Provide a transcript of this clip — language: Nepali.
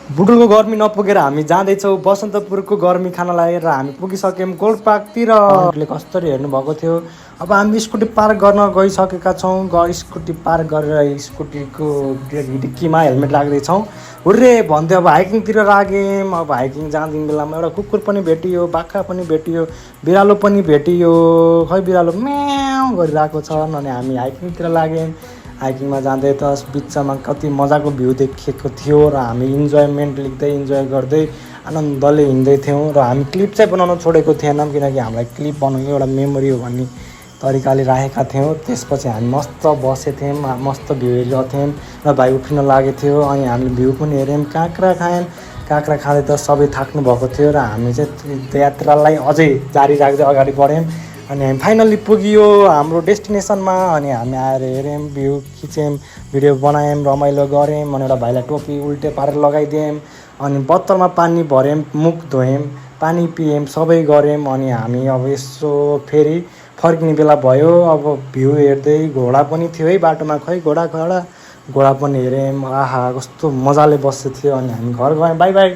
बुटुलको गर्मी नपुगेर हामी जाँदैछौँ बसन्तपुरको गर्मी खान लागेर हामी पुगिसक्यौँ गोल्डपार्कतिर। कसरी हेर्नुभएको थियो। अब हामी स्कुटी पार्क गर्न गइसकेका छौँ। स्कुटी पार्क गरेर स्कुटीको डिक्कीमा हेलमेट राख्दैछौँ। हुर्रे भन्दै अब हाइकिङतिर लाग्यौँ। अब हाइकिङ जाँदिन बेलामा एउटा कुकुर पनि भेटियो, बाख्रा पनि भेटियो, बिरालो पनि भेटियो। खै बिरालो म्याउ गरिरहेको छ। अनि हामी हाइकिङतिर लाग्यौँ। हाइकिङमा जाँदै त बिचमा कति मजाको भ्यू देखेको थियो र हामी इन्जोयमेन्ट लिँदै इन्जोय गर्दै आनन्दले हिँड्दै थियौँ। र हामी क्लिप चाहिँ बनाउन छोडेको थिएनौँ किनकि हामीलाई क्लिप बनाउनु एउटा मेमोरी हो भन्ने तरिकाले राखेका थियौँ। त्यसपछि हामी मस्त बसेको थियौँ, मस्त भ्यू हेरिरहेको थियौँ र भाइ उफ्रिन लागेको थियो। अनि हामीले भ्यू पनि हेऱ्यौँ, काँक्रा खायौँ। काँक्रा खाँदै त सबै थाक्नु भएको थियो र हामी चाहिँ यात्रालाई अझै जारी राख्दै अगाडि बढ्यौँ। अनि हामी फाइनल्ली पुगियो हाम्रो डेस्टिनेसनमा। अनि हामी आएर हेऱ्यौँ, भ्यू खिच्यौँ, भिडियो बनायौँ, रमाइलो गऱ्यौँ। अनि एउटा भाइलाई टोपी उल्टे पारेर लगाइदियौँ। अनि बोतलमा पानी भऱ्यौँ, मुख धोयौँ, पानी पियौँ, सबै गऱ्यौँ। अनि हामी अब यसो फेरि फर्किने बेला भयो। अब भ्यू हेर्दै घोडा पनि थियो है बाटोमा, खै घोडा पनि हेऱ्यौँ। आहा कस्तो मजाले बसेको थियो। अनि हामी घर गयौँ। By by.